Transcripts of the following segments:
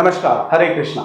नमस्कार, हरे Krishna.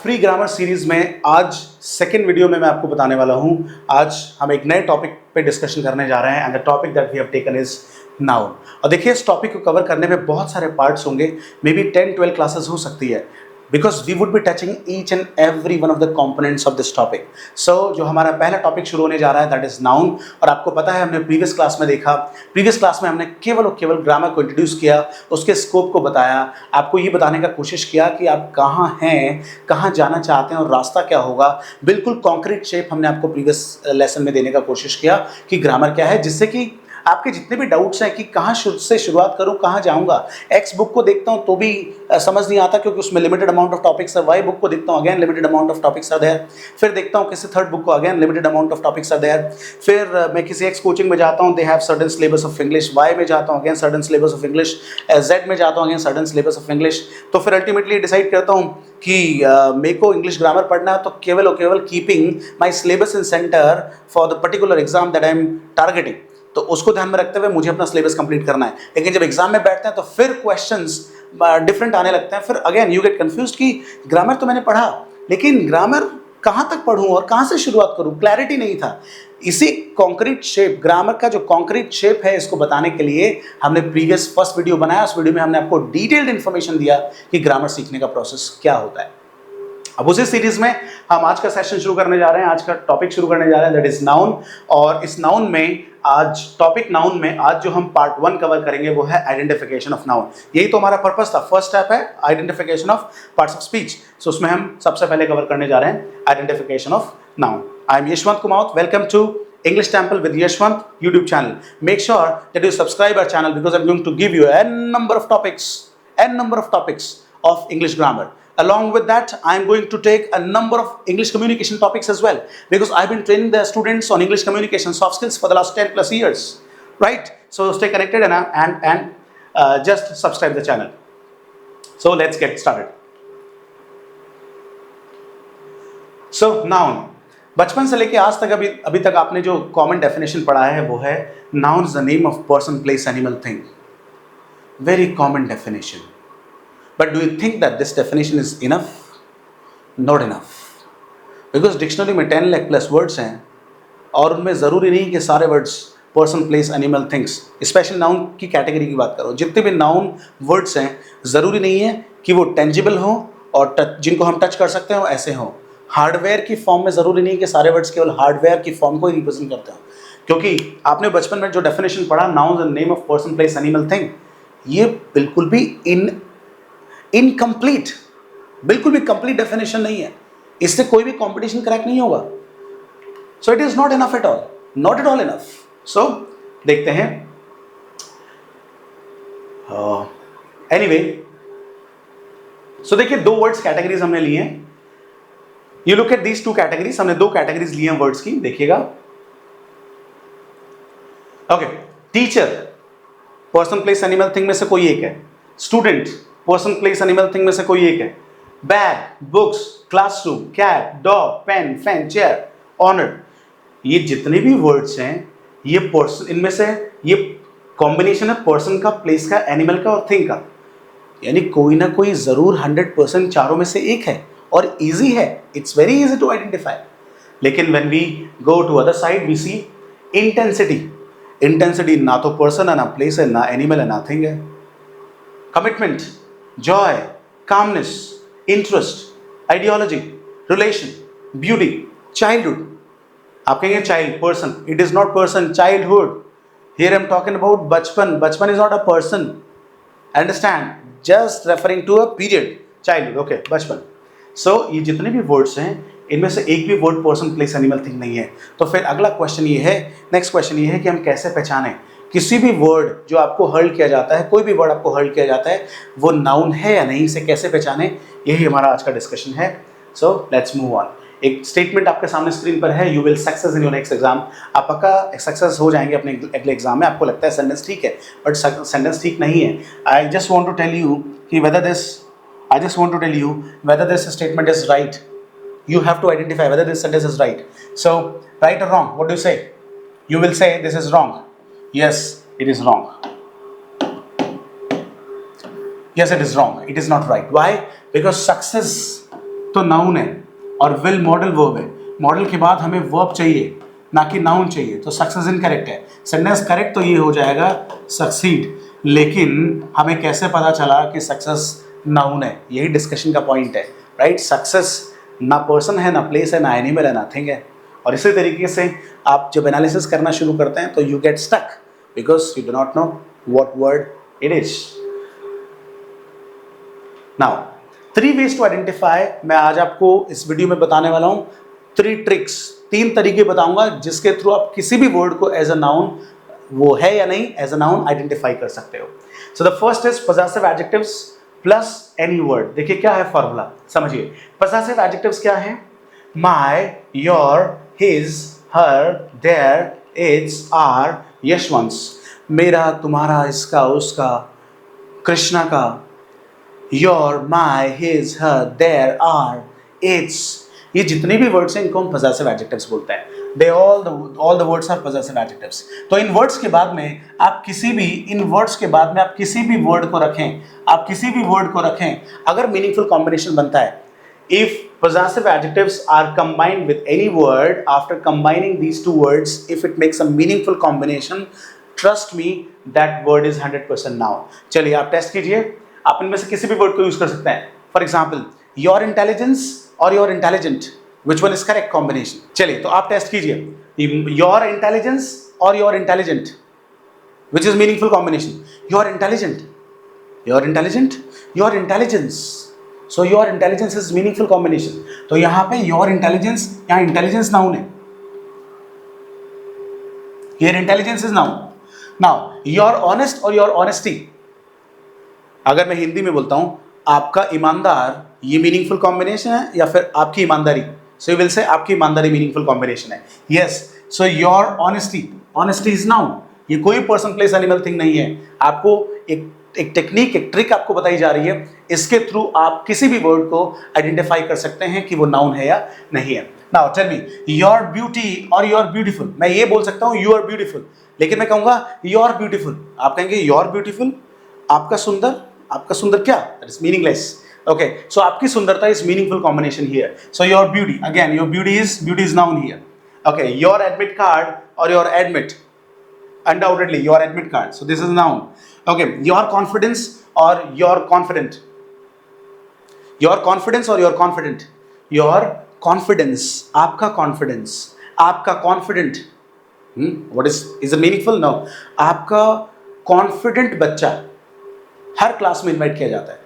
Free grammar series में आज सेकेंड वीडियो में मैं आपको बताने वाला हूं। आज हम एक नए टॉपिक पे डिस्कशन करने जा रहे हैं and the topic that we have taken is noun. और देखिए, इस टॉपिक को कवर करने में बहुत सारे पार्ट्स होंगे, मे बी 10-12 क्लासेस हो सकती है, because we would be touching each and every one of the components of this topic. So जो हमारा पहला टॉपिक शुरू होने जा रहा है दैट इज नाउन। और आपको पता है, हमने प्रीवियस क्लास में देखा, प्रीवियस क्लास में हमने केवल और केवल ग्रामर को इंट्रोड्यूस किया, उसके स्कोप को बताया, आपको ये बताने का कोशिश किया कि आप कहाँ हैं, कहाँ जाना चाहते हैं और रास्ता क्या होगा। बिल्कुल कॉन्क्रीट शेप हमने आपको प्रीवियस लेसन में देने का कोशिश किया कि ग्रामर क्या है, जिससे कि आपके जितने भी डाउट्स हैं कि कहाँ से शुरुआत करूँ, कहाँ जाऊँगा। एक्स बुक को देखता हूँ तो भी समझ नहीं आता, क्योंकि उसमें लिमिटेड अमाउंट ऑफ टॉपिक्स है। वाई बुक को देखता हूँ, again limited amount of topics are there. फिर देखता हूँ किसी थर्ड बुक को, अगेन limited amount of topics are there. फिर मैं किसी एक्स कोचिंग में जाता हूँ, they have certain syllabus of English. Y में जाता हूँ, again certain syllabus of English. Z में जाता हूँ, again certain syllabus of English. तो फिर अल्टीमेटली डिसाइड करता हूँ कि मेरे को इंग्लिश ग्रामर पढ़ना है, तो केवल और केवल keeping my syllabus in centre for the particular exam that I am targeting. तो उसको ध्यान में रखते हुए मुझे अपना सिलेबस कंप्लीट करना है। लेकिन जब एग्जाम में बैठते हैं तो फिर क्वेश्चंस डिफरेंट आने लगते हैं। फिर अगेन यू गेट कंफ्यूज्ड कि ग्रामर तो मैंने पढ़ा, लेकिन ग्रामर कहाँ तक पढ़ूं और कहाँ से शुरुआत करूं, क्लैरिटी नहीं था। इसी कॉन्क्रीट शेप, ग्रामर का जो कॉन्क्रीट शेप है, इसको बताने के लिए हमने प्रीवियस फर्स्ट वीडियो बनाया। उस वीडियो में हमने आपको डिटेल्ड इन्फॉर्मेशन दिया कि ग्रामर सीखने का प्रोसेस क्या होता है। अब उसी सीरीज में हम आज का सेशन शुरू करने जा रहे हैं, आज का टॉपिक शुरू करने जा रहे हैं, दैट इज नाउन। और इस नाउन में आज टॉपिक नाउन में आज जो हम पार्ट 1 कवर करेंगे वो है आइडेंटिफिकेशन ऑफ नाउन। यही तो हमारा पर्पस था। फर्स्ट स्टेप है identification of parts of speech. So उसमें हम सबसे पहले कवर करने जा रहे हैं identification of noun. I am Yashwant Kumar, welcome to English Temple with Yashwant YouTube channel. Make sure that you subscribe our channel because I'm going to give you n number of topics of English grammar. Along with that, I am going to take a number of English communication topics as well, because I've been training the students on English communication soft skills for the last 10 plus years, right? So stay connected and just subscribe the channel. So let's get started. So noun. बचपन से लेके आज तक अभी तक आपने जो common definition पढ़ा है वो है noun is the name of person, place, animal, thing. Very common definition, but do you think that this definition is enough? Not enough, because dictionary में 10 लाख प्लस वर्ड्स हैं और उनमें ज़रूरी नहीं कि सारे words person, place, animal, things, special noun की category की बात करो। जितने भी नाउन वर्ड्स हैं ज़रूरी नहीं है कि वो टेंजिबल हो और जिनको हम टच कर सकते हो ऐसे हों। हार्डवेयर की फॉर्म में ज़रूरी नहीं कि सारे वर्ड्स केवल हार्डवेयर की फॉर्म को ही रिप्रेजेंट करते हो, क्योंकि आपने बचपन में जो डेफिनेशन पढ़ा noun the name of person, place, animal, thing, ये बिल्कुल भी इनकम्प्लीट, बिल्कुल भी कंप्लीट डेफिनेशन नहीं है। इससे कोई भी कंपटीशन क्रैक नहीं होगा। So it is not enough at all, not at all enough. So देखते हैं। एनीवे, सो देखिए, दो वर्ड्स कैटेगरीज हमने लिए हैं। You look at these two categories. हमने दो कैटेगरीज ली हैं वर्ड्स की, देखिएगा। Okay, teacher person, place, animal, thing में से कोई एक है। Student person, place, animal, thing में से कोई एक है। Bag, books, classroom, cat, dog, pen, fan, chair, honour, ये जितने भी वर्ड्स हैं ये पर्सन, इनमें से ये कॉम्बिनेशन है पर्सन का, प्लेस का, एनिमल का और थिंग का। यानी कोई ना कोई जरूर 100% चारों में से एक है और इजी है। It's very easy to identify. लेकिन when we go to other side we see intensity. Intensity ना तो पर्सन है, ना प्लेस है, ना एनिमल है, ना थिंग है। Commitment, joy, calmness, interest, ideology, relation, beauty, childhood. आप कहेंगे child, person, it is not person, childhood. Here I am talking about बचपन। बचपन is not a person, understand, just referring to a period, childhood, okay, बचपन। सो ये जितने भी words हैं इनमें से एक भी word person, place, animal, thing नहीं है। तो फिर अगला क्वेश्चन ये है, नेक्स्ट क्वेश्चन ये है कि हम कैसे पहचानें किसी भी वर्ड जो आपको हर्ल किया जाता है, कोई भी वर्ड आपको हर्ल किया जाता है, वो नाउन है या नहीं, इसे कैसे पहचानें, यही हमारा आज का डिस्कशन है। So let's move on. एक स्टेटमेंट आपके सामने स्क्रीन पर है, you will success in your next exam. आप पक्का सक्सेस हो जाएंगे अपने अगले एग्जाम में। आपको लगता है सेंटेंस ठीक है, बट सेंटेंस ठीक नहीं है। I just want to tell you कि whether this statement is right. You have to identify whether this sentence is right. So, right or wrong, what do you say? You will say this is wrong. Yes, it is wrong. Yes, it is wrong. It is not right. Why? Because success तो noun है और will model verb है. Model के बाद हमें verb चाहिए, ना कि noun चाहिए. तो success incorrect है. Sentence correct तो ये हो जाएगा succeed. लेकिन हमें कैसे पता चला कि success noun है? यही discussion का point है, right? Success ना person है, ना place है, ना animal है, nothing है. और इसी तरीके से आप जब एनालिसिस करना शुरू करते हैं तो you get stuck because you do not know what word it is. Now 3 ways to identify. मैं आज आपको इस वीडियो में बताने वाला हूं 3 ट्रिक्स, 3 तरीके बताऊंगा जिसके थ्रू आप किसी भी वर्ड को एज अ नाउन, वो है या नहीं, एज अ नाउन आइडेंटिफाई कर सकते हो. So the first is possessive adjectives plus any word. देखिए क्या है फॉर्मूला, समझिए. पोजेसिव एडजेक्टिव्स क्या है? My, your, his, her, their, its, our, यशवंश. मेरा, तुम्हारा, इसका, उसका, कृष्णा का. Your, my, his, her, their, our, its. ये जितने भी वर्ड्स हैं इनको हम possessive adjectives बोलते हैं. They all the words are possessive adjectives. तो इन वर्ड्स के बाद में आप किसी भी वर्ड को रखें, अगर मीनिंगफुल कॉम्बिनेशन बनता है. If possessive adjectives are combined with any word, after combining these 2 words, if it makes a meaningful combination, trust me, that word is 100% noun. चलिए आप टेस्ट कीजिए. आप इनमें से किसी भी वर्ड को यूज कर सकते हैं. फॉर एग्जाम्पल, योर इंटेलिजेंस और your intelligent, which one is correct combination? चलिए तो आप टेस्ट कीजिए. योर इंटेलिजेंस और your intelligent, which is meaningful combination? Your intelligent, your intelligent, your intelligence. So your intelligence is meaningful combination. तो यहाँ पे your intelligence, यहाँ intelligence noun है. Here intelligence is noun. Now your honest और your honesty, अगर मैं हिंदी में बोलता हूँ आपका ईमानदार, ये meaningful combination है या फिर आपकी ईमानदारी? So you will say आपकी ईमानदारी meaningful combination है. Yes. So your honesty is noun. ये कोई person, place, animal, thing नहीं है. आपको एक टेक्निक, एक ट्रिक आपको बताई जा रही है. इसके थ्रू आप किसी भी वर्ड को आइडेंटिफाई कर सकते हैं कि वो नाउन है या नहीं है. Now tell me, your beauty और योर ब्यूटीफुल. मैं ये बोल सकता हूँ यू आर ब्यूटीफुल, लेकिन मैं कहूंगा योर ब्यूटीफुल. आप कहेंगे योर ब्यूटीफुल, आपका सुंदर क्या? That is meaningless. Okay, so आपकी सुंदरता is meaningful combination here. So your beauty, again your beauty is noun here. Okay, your admit card और your admit, undoubtedly your admit card, so this is noun. Okay, your confidence or your confident, your confidence or your confident, your confidence, आपका confident, what is it meaningful? No. आपका confident बच्चा हर class में invite किया जाता है.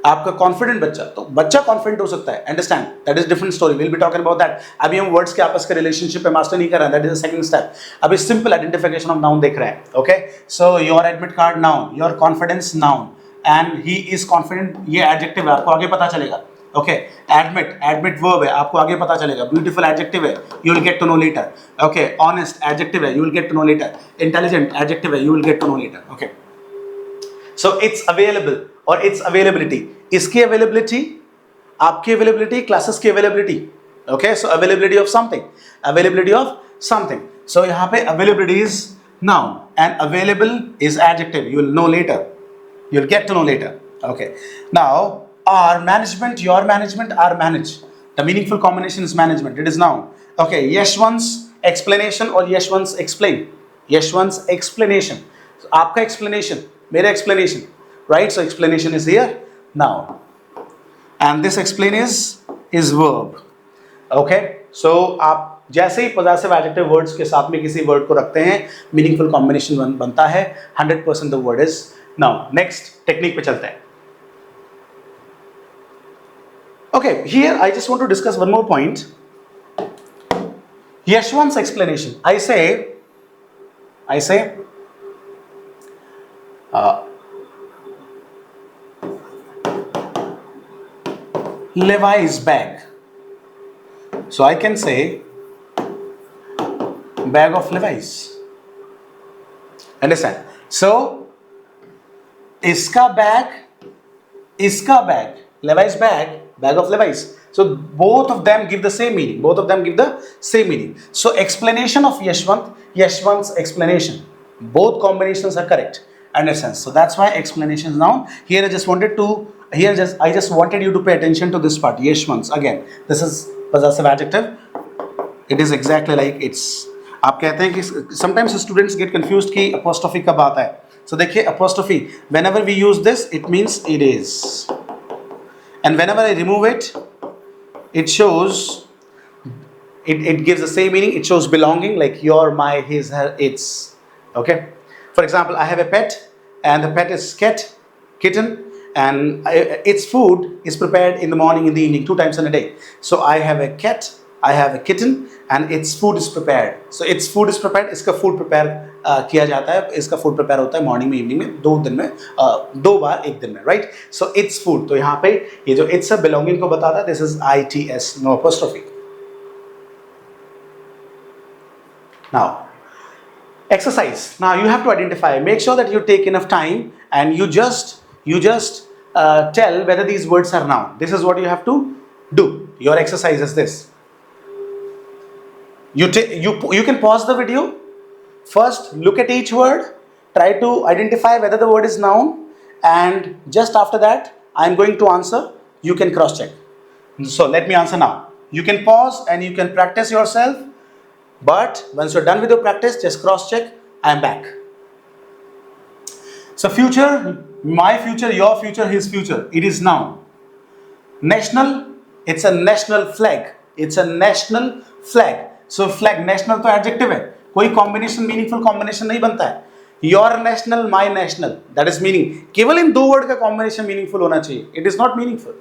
आपका confident बच्चा, तो बच्चा कॉन्फिडेंट हो सकता है. Understand, that is different story. Will be talking about that. अभी हम वर्ड्स के आपस के रिलेशनशिप पे मास्टर नहीं कर रहे हैं. That is the second step. अभी सिंपल आइडेंटिफिकेशन ऑफ नाउन देख रहे हैं. Okay, so your admit card noun, your confidence noun, and he is confident, ये एडजेक्टिव है, आपको आगे पता चलेगा. ओके, एडमिट वर्ब है, आपको आगे पता चलेगा. ब्यूटीफुल एडजेक्टिव है, you will get to know later. Okay, honest adjective है, you will get to know later. Intelligent adjective है, you will get to know later. Okay, so it's available और it's availability. इसकी availability, आपकी availability, classes की availability. Okay, so availability of something, so यहाँ पे availability is noun and available is adjective. You will know later, you will get to know later. Okay, now our management, your management, our manage, the meaningful combination is management, it is noun. Okay, Yashwant's explanation or Yashwant's explain, Yashwant's explanation, so आपका explanation, मेरा explanation, right? So explanation is here, noun, and this explain is verb. Okay, so आप जैसे ही possessive adjective words के साथ में किसी word को रखते हैं, meaningful combination बनता है. 100% the word is noun. Next technique पे चलते हैं. Okay, here I just want to discuss one more point. Yashwant's explanation. I say, Levi's bag. So I can say, bag of Levi's. Understand? So, इसका bag, Levi's bag of Levi's. So both of them give the same meaning. So explanation of Yashwant's explanation. Both combinations are correct. Understand? So that's why explanation is noun. Here I just wanted you to pay attention to this part. Yeshwants again. This is possessive adjective. It is exactly like it's. आप कहते हैं कि sometimes students get confused कि apostrophe कब आता है. So देखिए apostrophe. Whenever we use this, it means it is. And whenever I remove it, it shows. It gives the same meaning. It shows belonging, like your, my, his, her, its. Okay. For example, I have a pet, and the pet is kitten, and its food is prepared in the morning, in the evening, 2 times in a day. So I have a cat, I have a kitten, and its food is prepared. So its food is prepared. इसका food prepare किया जाता है. इसका food prepare होता है morning में, evening में, 2 दिन में, 2 बार 1 दिन में, right? So its food. तो यहाँ पे ये जो its है belonging को बताता है. This is its, no apostrophe. Now, exercise. Now you have to identify. Make sure that you take enough time and you just tell whether these words are noun. This is what you have to do. Your exercise is this. You can pause the video. First, look at each word. Try to identify whether the word is noun, and just after that, I am going to answer. You can cross check. So let me answer now. You can pause and you can practice yourself. But once you're done with your practice, just cross check. I am back. So future, my future, your future, his future. It is noun. National, it's a national flag. It's a national flag. So flag, national तो adjective है. कोई combination, meaningful combination नहीं बनता है. Your national, my national. That is meaning. केवल इन 2 word का combination meaningful होना चाहिए. It is not meaningful.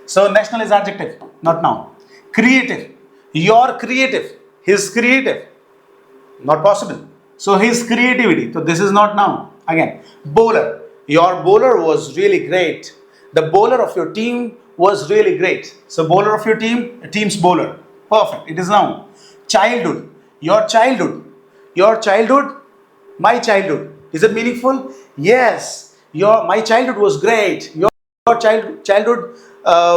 So national is adjective, not noun. Creative. Your creative. His creative, not possible. So his creativity. So this is not noun. Again, bowler. Your bowler was really great. The bowler of your team was really great. So bowler of your team, team's bowler. Perfect. It is noun. Childhood. Your childhood. Your childhood. My childhood. Is it meaningful? Yes. My childhood was great. Your childhood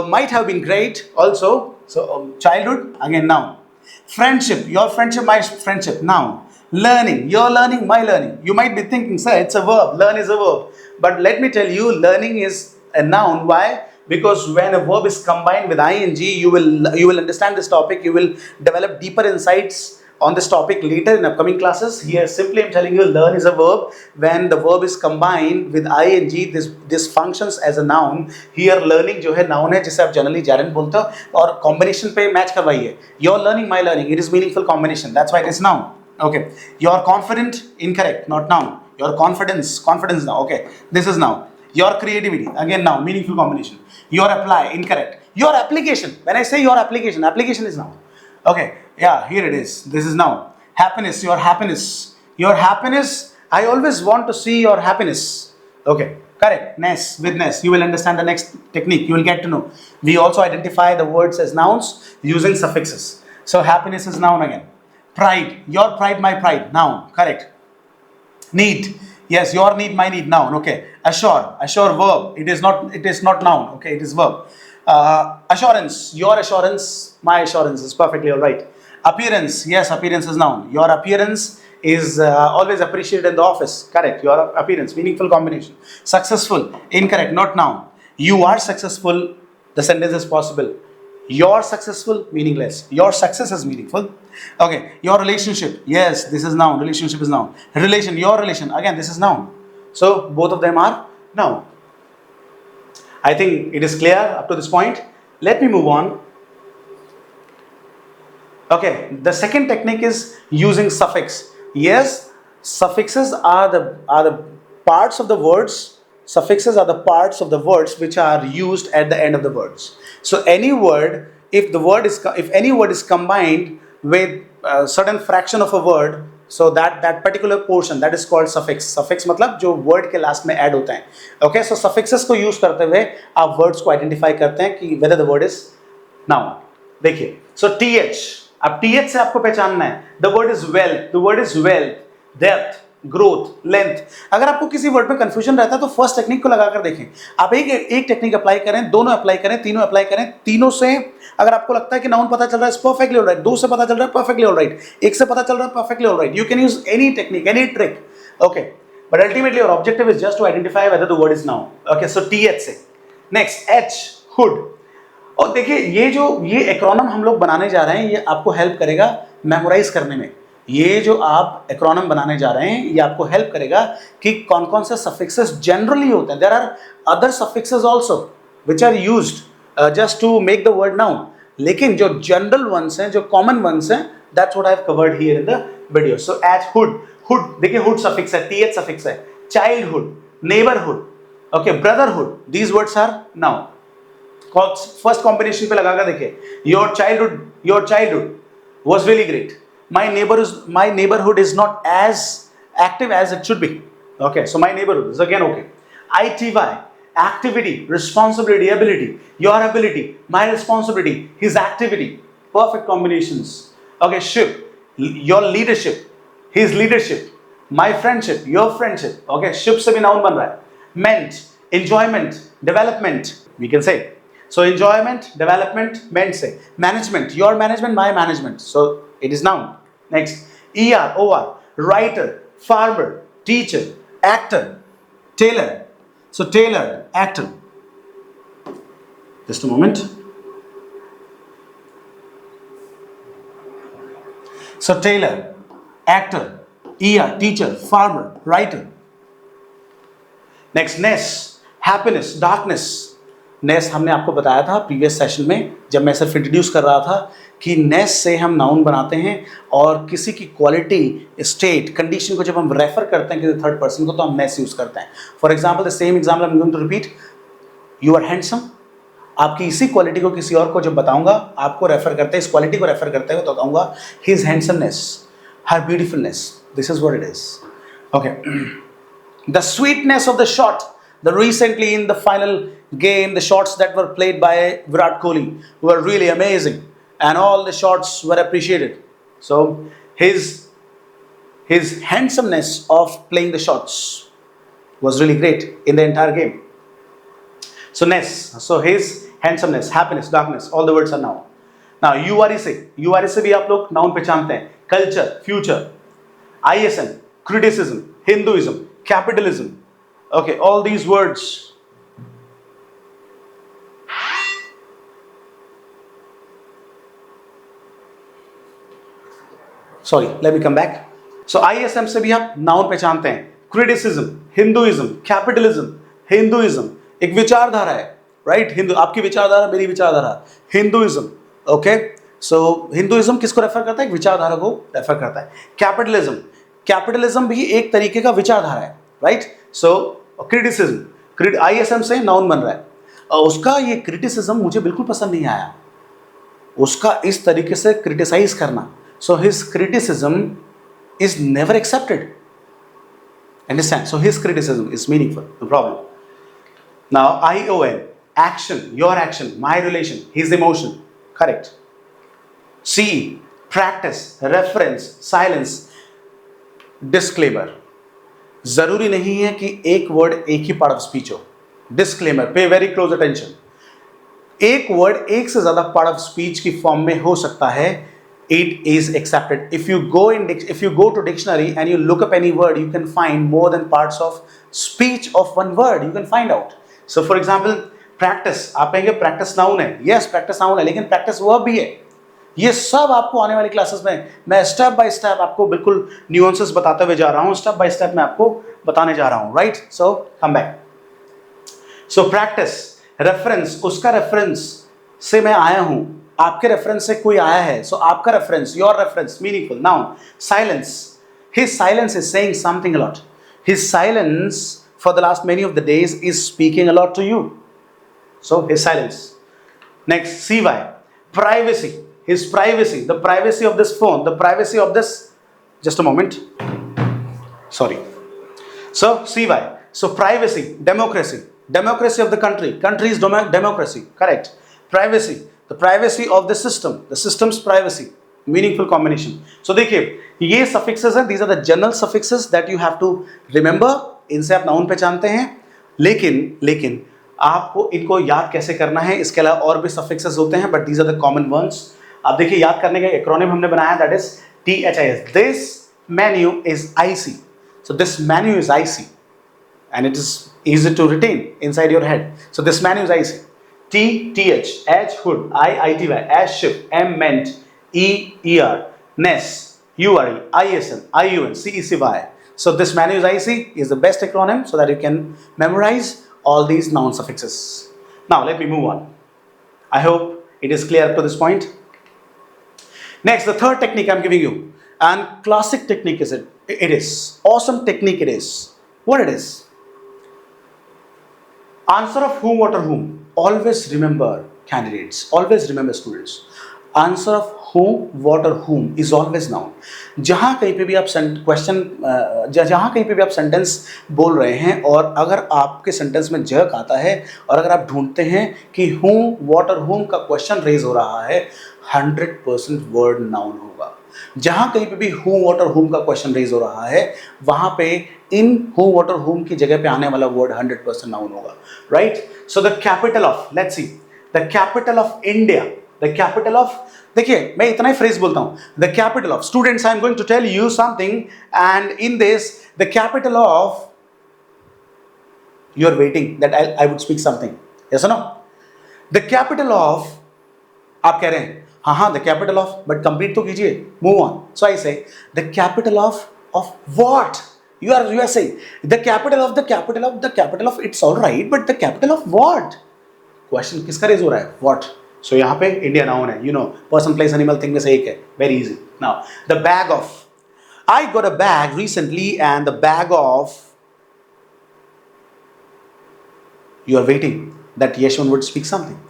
might have been great also. So childhood, again noun. Friendship, your friendship, my friendship, noun. Learning, your learning, my learning. You might be thinking, sir, it's a verb. Learn is a verb. But let me tell you, learning is a noun. Why? Because when a verb is combined with ing, you will understand this topic. You will develop deeper insights on this topic later in upcoming classes. Here, simply I'm telling you, learn is a verb. When the verb is combined with ing, this functions as a noun. Here, learning जो है noun है, जिसे आप generally gerund बोलते हो, और combination पे match करवाइए. Your learning, my learning. It is meaningful combination. That's why it is noun. Okay. You're confident, incorrect, not noun. Your confidence now. Okay. This is noun. Your creativity, again noun, meaningful combination. Your apply, incorrect. Your application. When I say your application is noun. Okay, yeah, here it is. This is noun. Happiness, your happiness. Your happiness, I always want to see your happiness. Okay, correct. Ness, with ness. You will understand the next technique. You will get to know. We also identify the words as nouns using suffixes. So happiness is noun again. Pride, your pride, my pride. Noun, correct. Need, yes, your need, my need. Noun, okay. Assure, verb. It is not noun. Okay, it is verb. Assurance, your assurance, my assurance is perfectly all right. Appearance, yes, appearance is noun. Your appearance is always appreciated in the office. Correct, your appearance, meaningful combination. Successful, incorrect, not noun. You are successful, the sentence is possible. You're successful, meaningless. Your success is meaningful. Okay, your relationship, yes, this is noun. Relationship is noun. Relation, your relation, again, this is noun. So both of them are noun. I think it is clear up to this point. Let me move on. Okay, the second technique is using suffix. Yes, suffixes are the parts of the words. Suffixes are the parts of the words which are used at the end of the words. So any word, if any word is combined with a certain fraction of a word, so that particular portion, that is called suffix. Suffix मतलब जो word के last में add होता है. Okay, so suffixes को use करते हुए आप words को identify करते हैं कि whether the word is noun. देखिए, so th, अब th से आपको पहचानना है. The word is wealth, depth, growth, length. अगर आपको किसी वर्ड में कंफ्यूजन रहता है तो फर्स्ट टेक्निक को लगाकर देखें. आप एक टेक्निक अप्लाई करें, दोनों अप्लाई करें, तीनों अप्लाई करें. तीनों से अगर आपको लगता है कि नाउन पता चल रहा है, परफेक्टली ऑलराइट. 2 से पता चल रहा है, परफेक्टली ऑलराइट. 1 से पता चल रहा है, perfectly alright. You can use any technique, any trick. Okay, but ultimately your objective is just to identify whether the word is noun. Okay, so TH से next H hood. और देखिए ये acronym हम लोग बनाने जा रहे हैं, ये आपको हेल्प करेगा मेमोराइज करने में। ये जो आप एक्रोनम बनाने जा रहे हैं ये आपको हेल्प करेगा कि कौन कौन से सफिक्सेस जनरली होते हैं। There are other suffixes also which are used just to make the word noun, लेकिन जो जनरल वंस हैं, जो कॉमन वंस हैं, that's what I have covered here in the video. So at hood, hood देखिए hood suffix है, TH suffix है, childhood, neighbourhood, okay, brotherhood, these words are noun. First combination पे लगाकर देखिए, your childhood was really great. My neighborhood is not as active as it should be. Okay, so my neighborhood is again okay. ITY, activity, responsibility, ability, your ability, my responsibility, his activity, perfect combinations. Okay, ship, your leadership, his leadership, my friendship, your friendship. Okay, ship से भी noun बन रहा है. Meant, enjoyment, development, we can say. So enjoyment, development, meant से. Management, your management, my management. So it is noun. Next, ER, OR, writer, farmer, teacher, actor, tailor. So tailor, actor. Just a moment. So tailor, actor, ER, teacher, farmer, writer. Next, ness, happiness, darkness. नेस हमने आपको बताया था previous session में जब मैं सिर्फ introduce कर रहा था कि नेस से हम नाउन बनाते हैं और किसी की क्वालिटी, स्टेट, कंडीशन को जब हम रेफर करते हैं किसी थर्ड पर्सन को तो हम नेस यूज़ करते हैं। For example the same example I am going to repeat, you are handsome. आपकी इसी क्वालिटी को किसी और को जब बताऊंगा, आपको रेफर करते हैं, इस क्वालिटी को रेफर करते हुए तो कहूँगा his handsomeness, her beautifulness, this is what it is. Okay, the sweetness of the shot, the recently in the final game, the shots that were played by Virat Kohli were really amazing, and all the shots were appreciated. So his handsomeness of playing the shots was really great in the entire game. So ness, so his handsomeness, happiness, darkness, all the words are noun. Now URE से भी आप लोग noun पहचानते हैं। Culture, future, ISM, criticism, Hinduism, capitalism. Okay, all these words. Sorry, let me come back. So ISM से भी आप noun पहचानते हैं। क्रिटिसिज्म, हिंदुइज्म, कैपिटलिज्म, हिंदुइज्म एक विचारधारा है, राइट? हिंदू, आपकी विचारधारा, मेरी विचारधारा, हिंदुइज्म। ओके, सो हिंदुइज्म किसको रेफर करता है? एक विचारधारा को रेफर करता है। कैपिटलिज्म भी एक तरीके का विचारधारा है, राइट? सो क्रिटिसिज्म, ISM से नाउन बन रहा है। उसका ये क्रिटिसिज्म मुझे बिल्कुल पसंद नहीं आया, उसका इस तरीके से क्रिटिसाइज करना। So his criticism is never accepted, understand? So his criticism is meaningful, no problem. Now ION, action, your action, my relation, his emotion, correct. CE, practice, reference, silence, disclaimer. जरूरी नहीं है कि एक वर्ड एक ही part of speech हो। Disclaimer, pay very close attention. एक word एक से ज्यादा पार्ट ऑफ स्पीच की फॉर्म में हो सकता है, it is accepted. If you go to dictionary and you look up any word, you can find more than parts of speech of one word, you can find out. So for example practice, आप कहेंगे practice noun है, yes practice noun है, लेकिन practice verb भी है। ये सब आपको आने वाली क्लासेस में मैं स्टेप बाय स्टेप आपको बिल्कुल न्यूएंसेस बताते हुए जा रहा हूँ, स्टेप बाय स्टेप मैं आपको बताने जा रहा हूँ, right? So come back. So practice, reference, उसका रेफरेंस से मैं आया हूँ, आपके रेफरेंस से कोई आया है, सो आपका reference, your reference, meaningful noun. Silence, his silence is saying something a lot, his silence for the last many of the days is speaking a lot to you, so his silence. Next CY, privacy, his privacy, the privacy of this phone, the privacy of this, just a moment, sorry. So CY, so privacy, democracy of the country's democracy, correct? Privacy, the privacy of the system's privacy, meaningful combination. So देखिए ये suffixes हैं, these are the general suffixes that you have to remember, इनसे आप noun पहचानते हैं, लेकिन आपको इनको याद कैसे करना है, इसके अलावा और भी suffixes होते हैं, but these are the common ones. आप देखिए याद करने का एक्रोनिम हमने बनाया, that is THIS, this menu is IC, So this menu is icy, and it is easy to retain inside your head. So this menu is icy. T, TH, H, hood, I, ITY, S, shift, M, ment, E, ER, NES, URE, ISN, IUN, CECY. So this menu is IC is the best acronym so that you can memorize all these noun suffixes. Now let me move on. I hope it is clear up to this point. Next, the third technique I'm giving you, and classic technique is it. It is awesome technique. It is what it is. Answer of whom, what, or whom. Always remember candidates. Always remember students. Answer of whom, what, or whom is always noun. जहाँ कहीं पे भी आप question जहाँ कहीं पे भी आप सेंटेंस बोल रहे हैं और अगर आपके सेंटेंस में जर्क आता है और अगर आप ढूंढते हैं कि whom, what और whom का क्वेश्चन रेज हो रहा है, 100% वर्ड नाउन होगा. जहाँ कहीं पे भी who, what और whom का क्वेश्चन रेज हो रहा है, वहाँ पे इन who, what और whom की जगह पे आने वाला वर्ड 100% नाउन होगा. Right. So the capital of, let's see, the capital of India, the capital of, देखिए मैं इतना ही फ्रेज बोलता हूं. The capital of, students, I am going to tell you something and in this the capital of, you are waiting that I would speak something. Yes और no? The capital of, आप कह रहे हैं हाँ the capital of, but complete तो कीजिए. Move on. So I say the capital of what? You are saying the capital of the capital of the capital of, it's all right, but the capital of what? Question किसका raise हो रहा है? What? So यहाँ पे India noun है. You know, person, place, animal, thing में से एक है. Very easy. Now the bag of, I got a bag recently and the bag of, you are waiting that Yeshwan would speak something.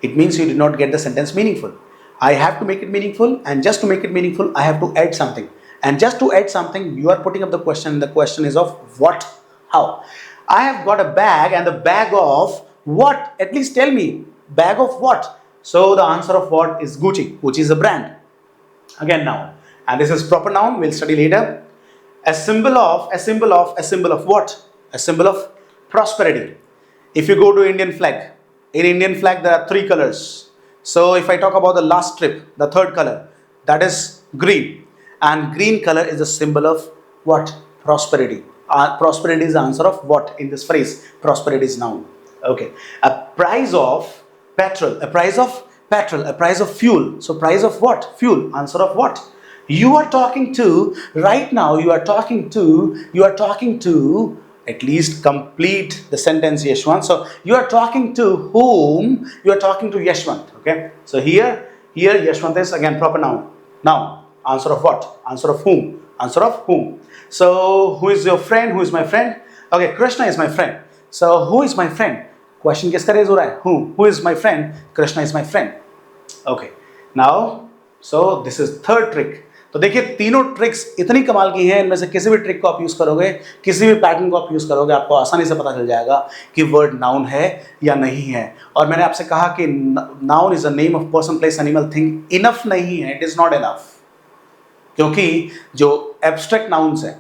It means you did not get the sentence meaningful. I have to make it meaningful, and just to make it meaningful I have to add something. And just to add something, you are putting up the question. The question is of what? How? I have got a bag, and the bag of what? At least tell me, bag of what? So the answer of what is Gucci. Gucci is a brand. Again noun. And this is proper noun. We'll study later. A symbol of, a symbol of, a symbol of what? A symbol of prosperity. If you go to Indian flag, in Indian flag there are 3 colors. So if I talk about the last strip, the third color, that is green. And green color is a symbol of what? Prosperity. Prosperity is the answer of what in this phrase? Prosperity is noun. Okay. A price of petrol. A price of petrol. A price of fuel. So price of what? Fuel. Answer of what? You are talking to, right now you are talking to, at least complete the sentence, Yeshwant. So you are talking to whom? You are talking to Yeshwant. Okay. So here Yeshwant is again proper noun. Now, answer of what? Answer of whom? Answer of whom? So who is your friend? Who is my friend? Okay, Krishna is my friend. So who is my friend? Question किसका raise हो रहा है? Who is my friend? Krishna is my friend. Okay. Now, so this is third trick. तो देखिए तीनों tricks इतनी कमाल की हैं, इनमें से किसी भी ट्रिक को आप यूज करोगे, किसी भी पैटर्न को आप यूज करोगे, आपको आसानी से पता चल जाएगा कि वर्ड नाउन है या नहीं है. और मैंने आपसे कहा कि noun is a name of person, place, animal, thing. Enough नहीं है, इट इज नॉट इनफ. क्योंकि जो एब्स्ट्रैक्ट नाउन्स हैं,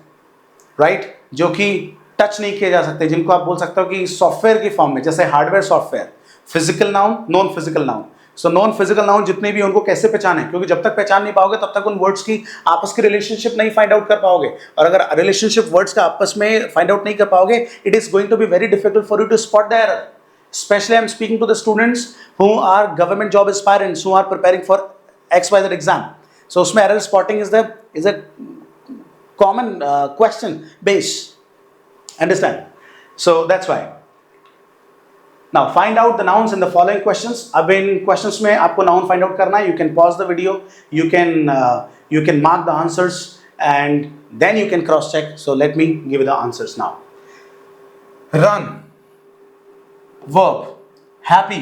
राइट, जो कि टच नहीं किए जा सकते, जिनको आप बोल सकते हो कि सॉफ्टवेयर की फॉर्म में, जैसे hardware, software, physical noun, non physical noun. So non physical noun जितने भी उनको कैसे पहचाने? क्योंकि जब तक पहचान नहीं पाओगे तब तक उन वर्ड्स की आपस की रिलेशनशिप नहीं फाइंड आउट कर पाओगे. और अगर रिलेशनशिप वर्ड्स का आपस में फाइंड आउट नहीं कर पाओगे, it is going to be very difficult for you to spot the error. Especially I am speaking to the students who are government job aspirants, who are preparing for XYZ exam. So उसमें error spotting is a common question base. Understand? So that's why. Now find out the nouns in the following questions. अब इन questions में आपको noun find out करना है. You can pause the video. You can mark the answers and then you can cross check. So let me give you the answers now. Run. Verb. Happy.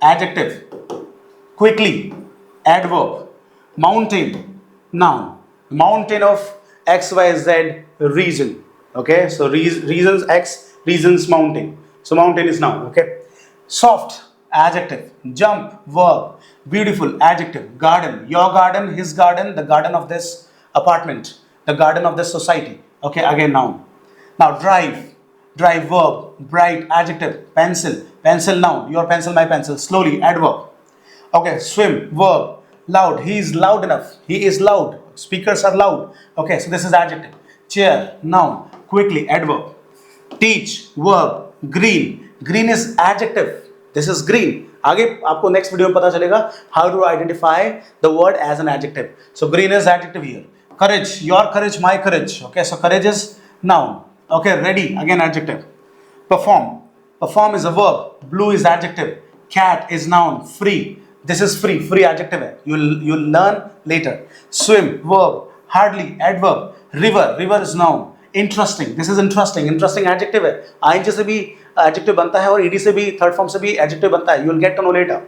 Adjective. Quickly. Adverb. Mountain. Noun. Mountain of XYZ region. Okay, so reasons X, reasons mountain. So mountain is noun. Okay. Soft. Adjective. Jump. Verb. Beautiful. Adjective. Garden. Your garden. His garden. The garden of this apartment. The garden of this society. Okay, again noun. Now drive. Drive. Verb. Bright. Adjective. Pencil. Pencil noun. Your pencil, my pencil. Slowly. Adverb. Okay. Swim. Verb. Loud. He is loud enough. He is loud. Speakers are loud. Okay, so this is adjective. chair, noun. Quickly, adverb. Teach, verb. Green, green is adjective. This is green. आगे आपको next video में पता चलेगा how to identify the word as an adjective. So green is adjective here. Courage, your courage, my courage. Okay, so courage is noun. Okay, ready, again adjective. Perform, perform is a verb. Blue is adjective. Cat is noun. Free, this is free, free adjective है. You'll learn later. Swim, verb. Hardly, adverb. River, river is noun. Interesting, this is interesting. Interesting adjective है. ing से भी adjective बनता है और ed से भी third form से भी adjective बनता है. You will get to know later.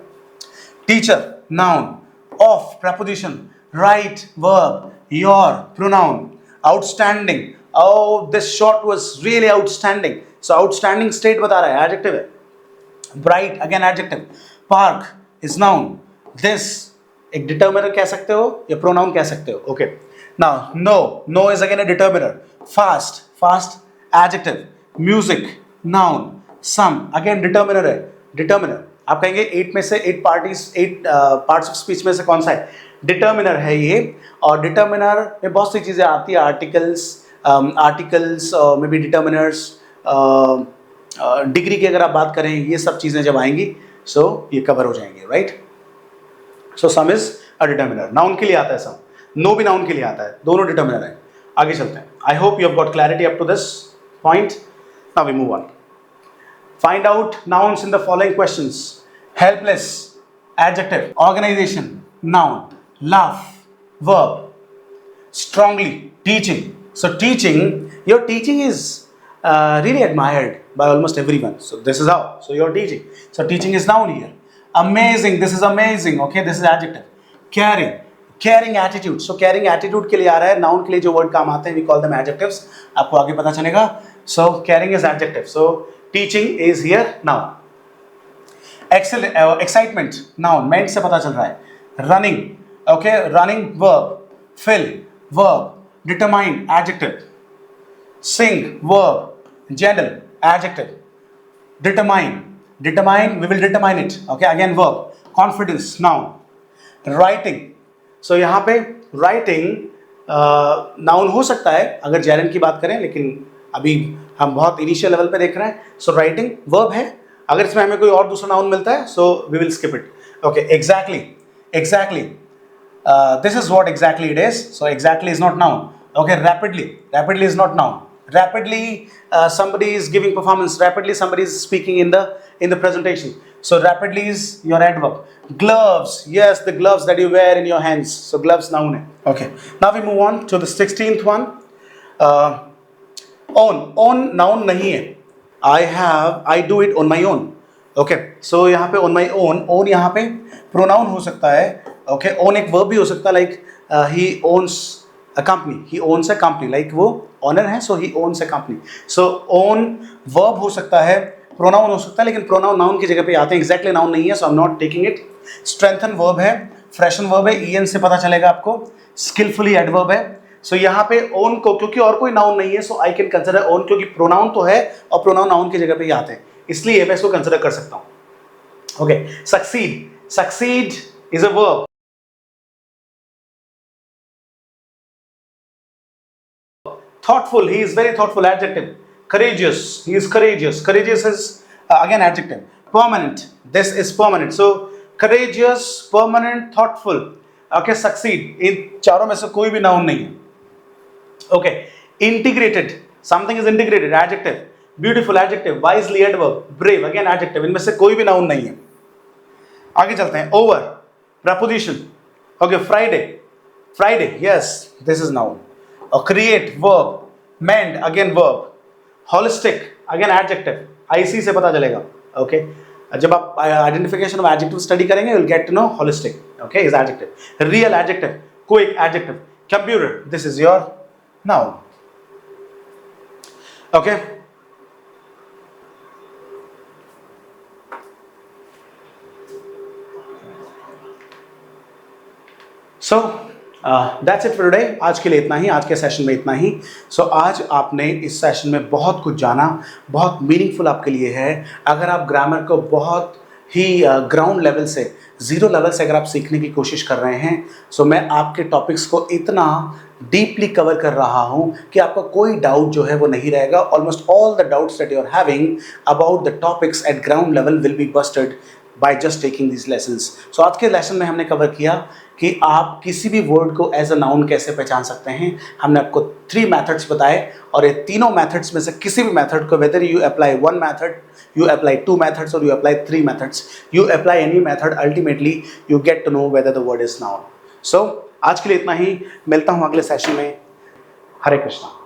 Teacher, noun. Off, preposition. Right, verb. Your, pronoun. Outstanding. Oh, this shot was really outstanding. So outstanding state बता रहा है, adjective है. Bright, again adjective. Park is noun. This एक determiner कह सकते हो या pronoun कह सकते हो. Okay. Now, no, no is again a determiner. Fast, fast adjective. Music, noun. Some, again determiner है. Determiner. आप कहेंगे 8 में से 8 parts of speech में से कौन सा है? Determiner है ये. और determiner में बहुत सी चीज़ें आती है. Articles, maybe determiners. डिग्री की अगर आप बात करें, ये सब चीज़ें जब आएंगी so ये कवर हो जाएंगे, right? So some is a determiner. Noun के लिए आता है some. No भी noun के लिए आता है. दोनों determiner है. आगे चलते हैं. I hope you have got clarity up to this point. Now we move on. Find out nouns in the following questions. Helpless, adjective. Organization, noun. Laugh, verb. Strongly, teaching. So teaching, your teaching is really admired by almost everyone. So this is how. So you're teaching. So teaching is noun here. Amazing, this is amazing. Okay, this is adjective. Caring, caring attitude. So caring attitude के लिए आ रहा है. Noun के लिए जो word काम आते हैं we call them adjectives. आपको आगे पता चलेगा. So caring is adjective. So teaching is here noun. Excitement, noun. Meant से पता चल रहा है. Running, okay, running verb. Fill, verb. Determine, adjective. Sing, verb. Gentle, adjective. Determine, determine, we will determine it. Okay, again verb. Confidence, noun. Writing, so यहाँ पे writing noun हो सकता है अगर gerund की बात करें, लेकिन अभी हम बहुत initial level पे देख रहे हैं. So writing verb है. अगर इसमें हमें कोई और दूसरा noun मिलता है so we will skip it. Okay, exactly, exactly. This is what exactly it is. So exactly is not noun. Okay, rapidly, rapidly is not noun. Rapidly somebody is giving performance. Rapidly somebody is speaking in the presentation. So rapidly is your adverb. Gloves, yes, the gloves that you wear in your hands. So gloves noun hai. Okay, now we move on to the 16th one. Own noun नहीं है. I do it on my own. Okay, so यहाँ पे on my own यहाँ पे pronoun हो सकता है. Okay, own एक verb भी हो सकता है, like he owns a company. He owns a company. Like वो owner है, so he owns a company. So own verb हो सकता है, pronoun हो सकता है, लेकिन pronoun noun की जगह पे आते हैं. Exactly noun नहीं है, so I'm not taking it. Strengthen verb है, freshen verb है, en से पता चलेगा आपको. Skillfully adverb है. So यहाँ पे own को, क्योंकि और कोई noun नहीं है, so I can consider own, क्योंकि pronoun तो है और pronoun noun की जगह पे ही आते हैं, इसलिए मैं इसको consider कर सकता हूँ. Okay, succeed. Succeed is a verb. Thoughtful, he is very thoughtful, adjective. Courageous, he is courageous. Courageous is again adjective. Permanent, this is permanent. So courageous, permanent, thoughtful. Okay, succeed. इन चारों में से कोई भी noun नहीं है. Okay, integrated, something is integrated, adjective. Beautiful, adjective. Wisely, adverb. Brave, again adjective. इनमें से कोई भी noun नहीं है. आगे चलते हैं. Over, preposition. Okay, Friday. Friday, yes, this is noun. Create, verb. Mend, again verb. Holistic, again adjective. IC से पता चलेगा. Okay, जब आप identification of adjective study करेंगे, you'll get to know holistic. Okay, is adjective. Real, adjective. Quick, adjective. Computer, this is your noun. Okay. So that's it for today. आज के लिए इतना ही, आज के सेशन में इतना ही. सो आज आपने इस सेशन में बहुत कुछ जाना, बहुत मीनिंगफुल आपके लिए है. अगर आप ग्रामर को बहुत ही ग्राउंड लेवल से, ज़ीरो लेवल से अगर आप सीखने की कोशिश कर रहे हैं, सो मैं आपके टॉपिक्स को इतना डीपली कवर कर रहा हूँ कि आपका कोई डाउट जो है वो नहीं रहेगा. Almost all the doubts that you are having about the topics at ground level will be busted by just taking this lessons. So आज के लेसन में हमने कवर किया कि आप किसी भी वर्ड को एज अ नाउन कैसे पहचान सकते हैं. हमने आपको 3 मेथड्स बताए और ये तीनों मेथड्स में से किसी भी मेथड को, whether you apply 1 method, you apply 2 methods or you apply 3 methods, you apply any method, ultimately you get to know whether the word is noun. So आज के लिए इतना ही. मिलता हूँ अगले सेशन में. हरे कृष्णा.